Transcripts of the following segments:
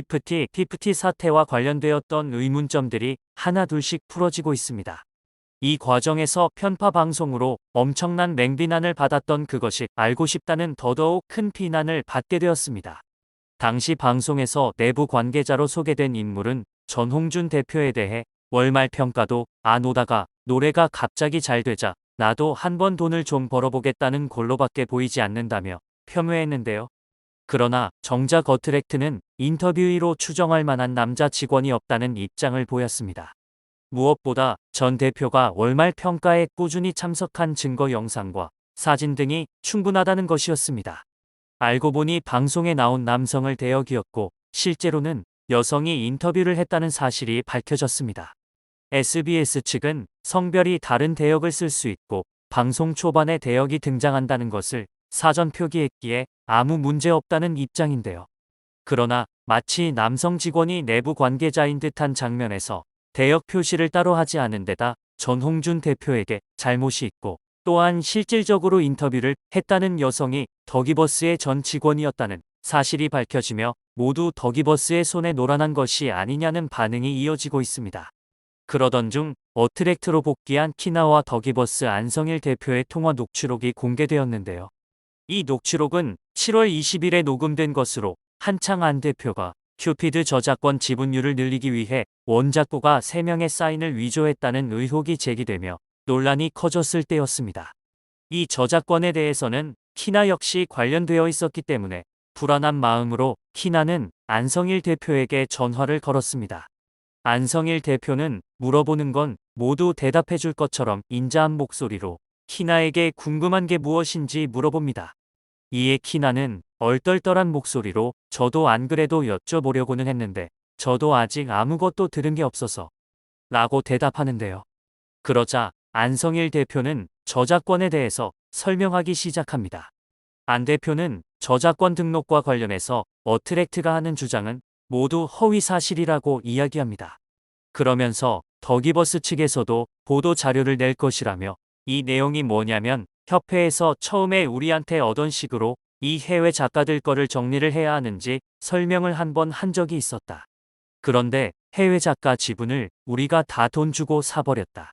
피프티 사태와 관련되었던 의문점들이 하나둘씩 풀어지고 있습니다. 이 과정에서 편파 방송으로 엄청난 맹비난을 받았던 그것이 알고 싶다는 더더욱 큰 비난을 받게 되었습니다. 당시 방송에서 내부 관계자로 소개된 인물은 전홍준 대표에 대해 월말 평가도 안 오다가 노래가 갑자기 잘 되자 나도 한번 돈을 좀 벌어보겠다는 걸로밖에 보이지 않는다며 폄훼했는데요. 그러나 정작 어트랙트는 인터뷰이로 추정할 만한 남자 직원이 없다는 입장을 보였습니다. 무엇보다 전 대표가 월말 평가에 꾸준히 참석한 증거 영상과 사진 등이 충분하다는 것이었습니다. 알고 보니 방송에 나온 남성을 대역이었고 실제로는 여성이 인터뷰를 했다는 사실이 밝혀졌습니다. SBS 측은 성별이 다른 대역을 쓸 수 있고 방송 초반에 대역이 등장한다는 것을 사전 표기했기에 아무 문제 없다는 입장인데요. 그러나 마치 남성 직원이 내부 관계자인 듯한 장면에서 대역 표시를 따로 하지 않은 데다 전홍준 대표에게 잘못이 있고 또한 실질적으로 인터뷰를 했다는 여성이 더기버스의 전 직원이었다는 사실이 밝혀지며 모두 더기버스의 손에 노란한 것이 아니냐는 반응이 이어지고 있습니다. 그러던 중 어트랙트로 복귀한 키나와 더기버스 안성일 대표의 통화 녹취록이 공개되었는데요. 이 녹취록은 7월 20일에 녹음된 것으로 한창 안 대표가 큐피드 저작권 지분율을 늘리기 위해 원작고가 3명의 사인을 위조했다는 의혹이 제기되며 논란이 커졌을 때였습니다. 이 저작권에 대해서는 키나 역시 관련되어 있었기 때문에 불안한 마음으로 키나는 안성일 대표에게 전화를 걸었습니다. 안성일 대표는 물어보는 건 모두 대답해 줄 것처럼 인자한 목소리로 키나에게 궁금한 게 무엇인지 물어봅니다. 이에 키나는 얼떨떨한 목소리로 저도 안 그래도 여쭤보려고는 했는데 저도 아직 아무것도 들은 게 없어서 라고 대답하는데요. 그러자 안성일 대표는 저작권에 대해서 설명하기 시작합니다. 안 대표는 저작권 등록과 관련해서 어트랙트가 하는 주장은 모두 허위 사실이라고 이야기합니다. 그러면서 더기버스 측에서도 보도 자료를 낼 것이라며 이 내용이 뭐냐면 협회에서 처음에 우리한테 어떤 식으로 이 해외 작가들 거를 정리를 해야 하는지 설명을 한 번 한 적이 있었다. 그런데 해외 작가 지분을 우리가 다 돈 주고 사버렸다.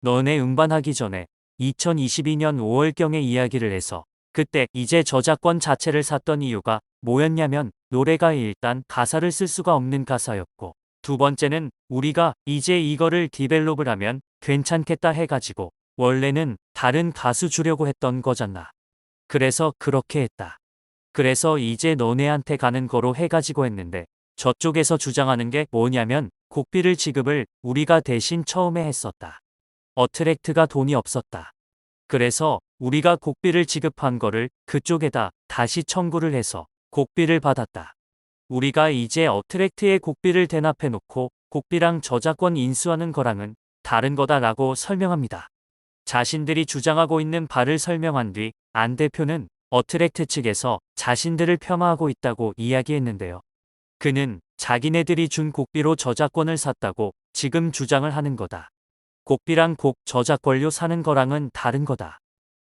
너네 음반하기 전에 2022년 5월경에 이야기를 해서 그때 이제 저작권 자체를 샀던 이유가 뭐였냐면 노래가 일단 가사를 쓸 수가 없는 가사였고 두 번째는 우리가 이제 이거를 디벨롭을 하면 괜찮겠다 해가지고 원래는 다른 가수 주려고 했던 거잖아. 그래서 그렇게 했다. 그래서 이제 너네한테 가는 거로 해가지고 했는데 저쪽에서 주장하는 게 뭐냐면 곡비를 지급을 우리가 대신 처음에 했었다. 어트랙트가 돈이 없었다. 그래서 우리가 곡비를 지급한 거를 그쪽에다 다시 청구를 해서 곡비를 받았다. 우리가 이제 어트랙트에 곡비를 대납해 놓고 곡비랑 저작권 인수하는 거랑은 다른 거다라고 설명합니다. 자신들이 주장하고 있는 바를 설명한 뒤 안 대표는 어트랙트 측에서 자신들을 폄하하고 있다고 이야기했는데요. 그는 자기네들이 준 곡비로 저작권을 샀다고 지금 주장을 하는 거다. 곡비랑 곡 저작권료 사는 거랑은 다른 거다.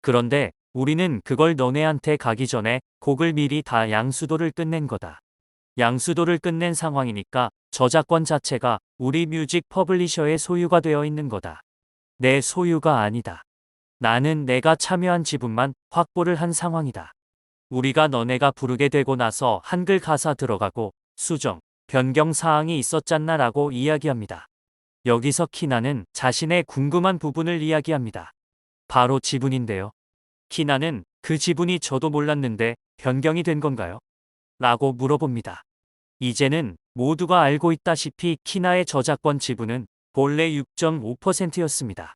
그런데 우리는 그걸 너네한테 가기 전에 곡을 미리 다 양수도를 끝낸 거다. 양수도를 끝낸 상황이니까 저작권 자체가 우리 뮤직 퍼블리셔의 소유가 되어 있는 거다. 내 소유가 아니다. 나는 내가 참여한 지분만 확보를 한 상황이다. 우리가 너네가 부르게 되고 나서 한글 가사 들어가고 수정, 변경 사항이 있었잖나 라고 이야기합니다. 여기서 키나는 자신의 궁금한 부분을 이야기합니다. 바로 지분인데요. 키나는 그 지분이 저도 몰랐는데 변경이 된 건가요? 라고 물어봅니다. 이제는 모두가 알고 있다시피 키나의 저작권 지분은 본래 6.5%였습니다.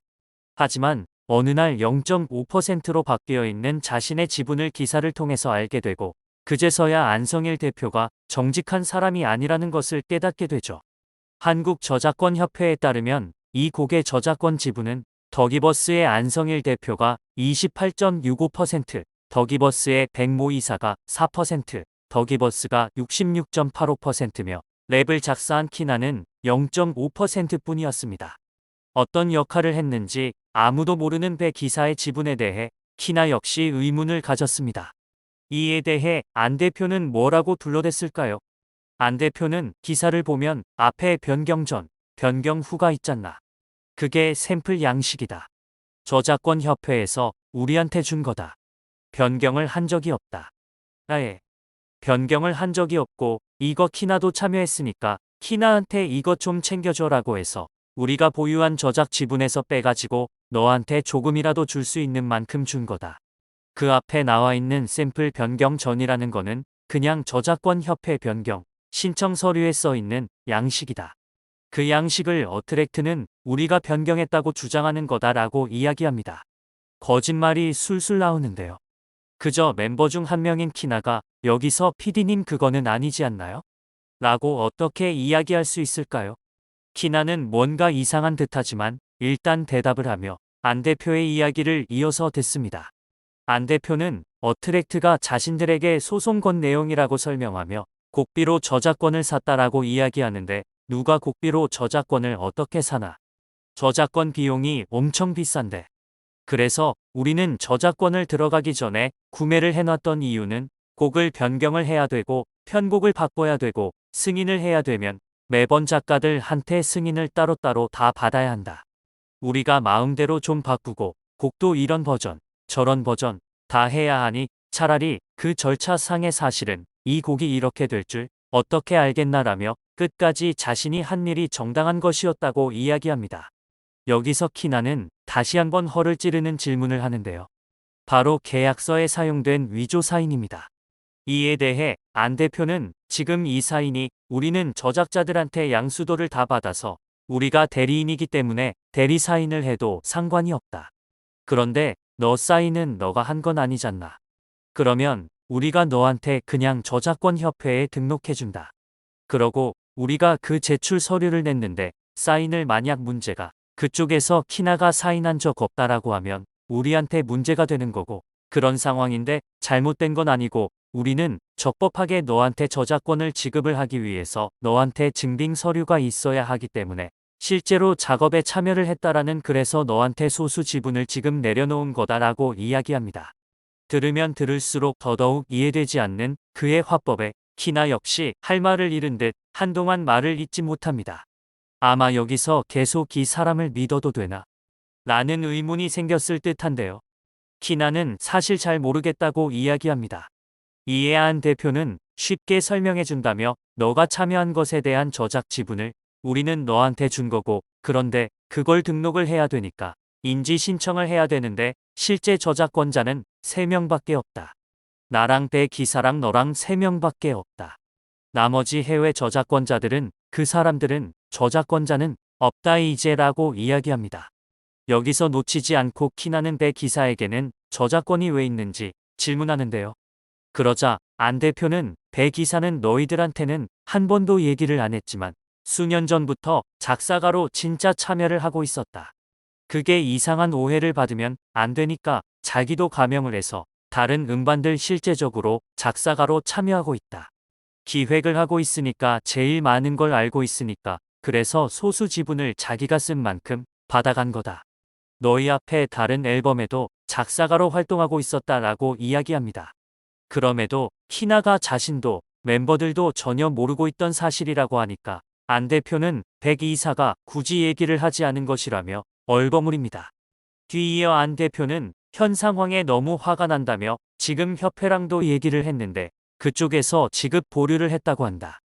하지만 어느 날 0.5%로 바뀌어 있는 자신의 지분을 기사를 통해서 알게 되고 그제서야 안성일 대표가 정직한 사람이 아니라는 것을 깨닫게 되죠. 한국저작권협회에 따르면 이 곡의 저작권 지분은 더기버스의 안성일 대표가 28.65%, 더기버스의 백모 이사가 4%, 더기버스가 66.85%며 랩을 작사한 키나는 0.5%뿐이었습니다. 어떤 역할을 했는지 아무도 모르는 배 기사의 지분에 대해 키나 역시 의문을 가졌습니다. 이에 대해 안 대표는 뭐라고 둘러댔을까요? 안 대표는 기사를 보면 앞에 변경 전, 변경 후가 있잖아. 그게 샘플 양식이다. 저작권 협회에서 우리한테 준 거다. 변경을 한 적이 없다. 아예. 변경을 한 적이 없고 이거 키나도 참여했으니까 키나한테 이것 좀 챙겨줘라고 해서 우리가 보유한 저작 지분에서 빼가지고 너한테 조금이라도 줄 수 있는 만큼 준 거다. 그 앞에 나와 있는 샘플 변경 전이라는 거는 그냥 저작권 협회 변경 신청 서류에 써 있는 양식이다. 그 양식을 어트랙트는 우리가 변경했다고 주장하는 거다라고 이야기합니다. 거짓말이 술술 나오는데요. 그저 멤버 중 한 명인 키나가 여기서 PD님 그거는 아니지 않나요? 라고 어떻게 이야기할 수 있을까요? 키나는 뭔가 이상한 듯하지만 일단 대답을 하며 안 대표의 이야기를 이어서 듣습니다. 안 대표는 어트랙트가 자신들에게 소송 건 내용이라고 설명하며 곡비로 저작권을 샀다라고 이야기하는데 누가 곡비로 저작권을 어떻게 사나? 저작권 비용이 엄청 비싼데. 그래서 우리는 저작권을 들어가기 전에 구매를 해놨던 이유는 곡을 변경을 해야 되고 편곡을 바꿔야 되고 승인을 해야 되면 매번 작가들한테 승인을 따로따로 다 받아야 한다. 우리가 마음대로 좀 바꾸고 곡도 이런 버전, 저런 버전 다 해야 하니 차라리 그 절차상의 사실은 이 곡이 이렇게 될 줄 어떻게 알겠나라며 끝까지 자신이 한 일이 정당한 것이었다고 이야기합니다. 여기서 키나는 다시 한번 허를 찌르는 질문을 하는데요. 바로 계약서에 사용된 위조 사인입니다. 이에 대해 안 대표는 지금 이 사인이 우리는 저작자들한테 양수도를 다 받아서 우리가 대리인이기 때문에 대리 사인을 해도 상관이 없다. 그런데 너 사인은 너가 한 건 아니잖아. 그러면 우리가 너한테 그냥 저작권 협회에 등록해준다. 그러고 우리가 그 제출 서류를 냈는데 사인을 만약 문제가 그쪽에서 키나가 사인한 적 없다라고 하면 우리한테 문제가 되는 거고 그런 상황인데 잘못된 건 아니고 우리는 적법하게 너한테 저작권을 지급을 하기 위해서 너한테 증빙 서류가 있어야 하기 때문에 실제로 작업에 참여를 했다라는 그래서 너한테 소수 지분을 지금 내려놓은 거다라고 이야기합니다. 들으면 들을수록 더더욱 이해되지 않는 그의 화법에 키나 역시 할 말을 잃은 듯 한동안 말을 잇지 못합니다. 아마 여기서 계속 이 사람을 믿어도 되나? 라는 의문이 생겼을 듯한데요. 키나는 사실 잘 모르겠다고 이야기합니다. 이에 안 대표는 쉽게 설명해준다며 너가 참여한 것에 대한 저작 지분을 우리는 너한테 준 거고 그런데 그걸 등록을 해야 되니까 인지 신청을 해야 되는데 실제 저작권자는 3명밖에 없다. 나랑 배 기사랑 너랑 3명밖에 없다. 나머지 해외 저작권자들은 그 사람들은 저작권자는 없다 이제라고 이야기합니다. 여기서 놓치지 않고 키나는 배 기사에게는 저작권이 왜 있는지 질문하는데요. 그러자 안 대표는 배 기사는 너희들한테는 한 번도 얘기를 안 했지만 수년 전부터 작사가로 진짜 참여를 하고 있었다. 그게 이상한 오해를 받으면 안 되니까 자기도 가명을 해서 다른 음반들 실제적으로 작사가로 참여하고 있다. 기획을 하고 있으니까 제일 많은 걸 알고 있으니까 그래서 소수 지분을 자기가 쓴 만큼 받아간 거다. 너희 앞에 다른 앨범에도 작사가로 활동하고 있었다라고 이야기합니다. 그럼에도 키나가 자신도 멤버들도 전혀 모르고 있던 사실이라고 하니까 안 대표는 백 이사가 굳이 얘기를 하지 않은 것이라며 얼버무립니다. 뒤이어 안 대표는 현 상황에 너무 화가 난다며 지금 협회랑도 얘기를 했는데 그쪽에서 지급 보류를 했다고 한다.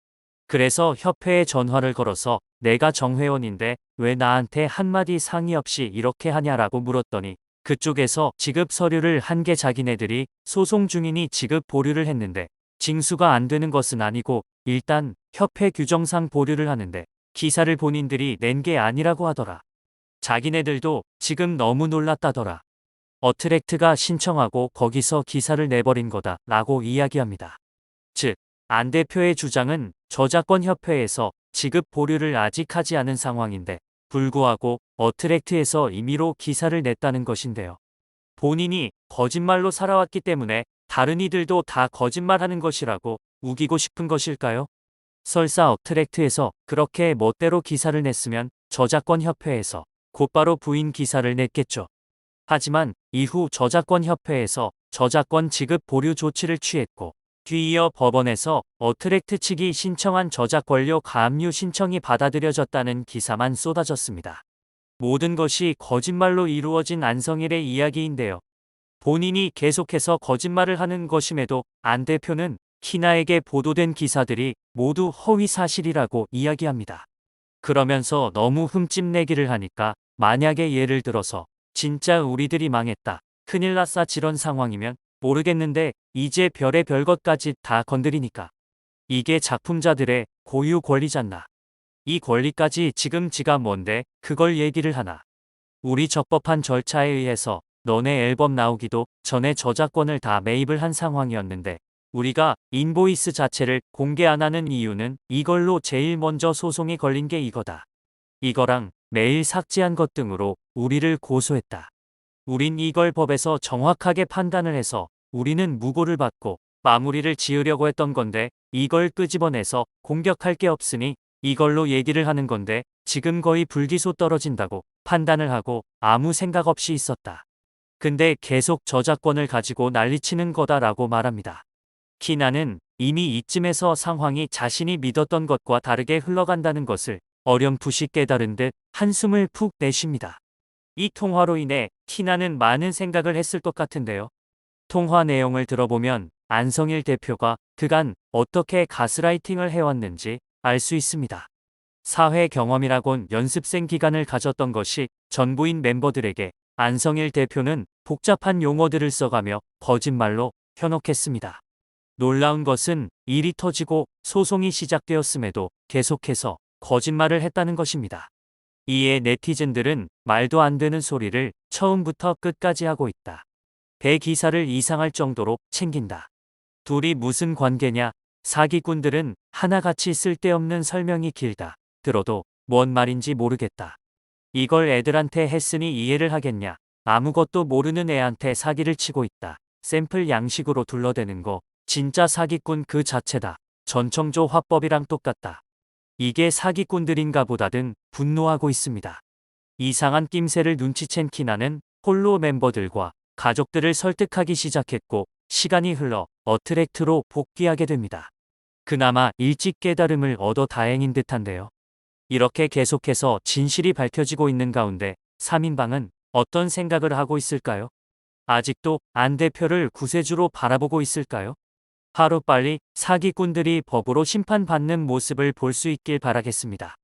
그래서 협회에 전화를 걸어서 내가 정회원인데 왜 나한테 한마디 상의 없이 이렇게 하냐라고 물었더니 그쪽에서 지급 서류를 한 게 자기네들이 소송 중이니 지급 보류를 했는데 징수가 안 되는 것은 아니고 일단 협회 규정상 보류를 하는데 기사를 본인들이 낸 게 아니라고 하더라. 자기네들도 지금 너무 놀랐다더라. 어트랙트가 신청하고 거기서 기사를 내버린 거다 라고 이야기합니다. 즉, 안 대표의 주장은 저작권 협회에서 지급 보류를 아직 하지 않은 상황인데 불구하고 어트랙트에서 임의로 기사를 냈다는 것인데요. 본인이 거짓말로 살아왔기 때문에 다른 이들도 다 거짓말하는 것이라고 우기고 싶은 것일까요? 설사 어트랙트에서 그렇게 멋대로 기사를 냈으면 저작권 협회에서 곧바로 부인 기사를 냈겠죠. 하지만 이후 저작권 협회에서 저작권 지급 보류 조치를 취했고 뒤이어 법원에서 어트랙트 측이 신청한 저작 권료 가압류 신청이 받아들여졌다는 기사만 쏟아졌습니다. 모든 것이 거짓말로 이루어진 안성일의 이야기인데요. 본인이 계속해서 거짓말을 하는 것임에도 안 대표는 키나에게 보도된 기사들이 모두 허위 사실이라고 이야기합니다. 그러면서 너무 흠집내기를 하니까 만약에 예를 들어서 진짜 우리들이 망했다, 큰일 났다 이런 상황이면 모르겠는데 이제 별의 별것까지 다 건드리니까 이게 작품자들의 고유 권리잖나. 이 권리까지 지금 지가 뭔데 그걸 얘기를 하나. 우리 적법한 절차에 의해서 너네 앨범 나오기도 전에 저작권을 다 매입을 한 상황이었는데 우리가 인보이스 자체를 공개 안 하는 이유는 이걸로 제일 먼저 소송이 걸린 게 이거다. 이거랑 메일 삭제한 것 등으로 우리를 고소했다. 우린 이걸 법에서 정확하게 판단을 해서 우리는 무고를 받고 마무리를 지으려고 했던 건데 이걸 끄집어내서 공격할 게 없으니 이걸로 얘기를 하는 건데 지금 거의 불기소 떨어진다고 판단을 하고 아무 생각 없이 있었다. 근데 계속 저작권을 가지고 난리치는 거다라고 말합니다. 키나는 이미 이쯤에서 상황이 자신이 믿었던 것과 다르게 흘러간다는 것을 어렴풋이 깨달은 듯 한숨을 푹 내쉽니다. 이 통화로 인해 키나는 많은 생각을 했을 것 같은데요. 통화 내용을 들어보면 안성일 대표가 그간 어떻게 가스라이팅을 해왔는지 알 수 있습니다. 사회 경험이라곤 연습생 기간을 가졌던 것이 전부인 멤버들에게 안성일 대표는 복잡한 용어들을 써가며 거짓말로 현혹했습니다. 놀라운 것은 일이 터지고 소송이 시작되었음에도 계속해서 거짓말을 했다는 것입니다. 이에 네티즌들은 말도 안 되는 소리를 처음부터 끝까지 하고 있다. 배 기사를 이상할 정도로 챙긴다. 둘이 무슨 관계냐? 사기꾼들은 하나같이 쓸데없는 설명이 길다. 들어도 뭔 말인지 모르겠다. 이걸 애들한테 했으니 이해를 하겠냐? 아무것도 모르는 애한테 사기를 치고 있다. 샘플 양식으로 둘러대는 거 진짜 사기꾼 그 자체다. 전청조 화법이랑 똑같다. 이게 사기꾼들인가 보다든 분노하고 있습니다. 이상한 낌새를 눈치챈 키나는 홀로 멤버들과 가족들을 설득하기 시작했고 시간이 흘러 어트랙트로 복귀하게 됩니다. 그나마 일찍 깨달음을 얻어 다행인 듯한데요. 이렇게 계속해서 진실이 밝혀지고 있는 가운데 3인방은 어떤 생각을 하고 있을까요? 아직도 안 대표를 구세주로 바라보고 있을까요? 하루빨리 사기꾼들이 법으로 심판받는 모습을 볼 수 있길 바라겠습니다.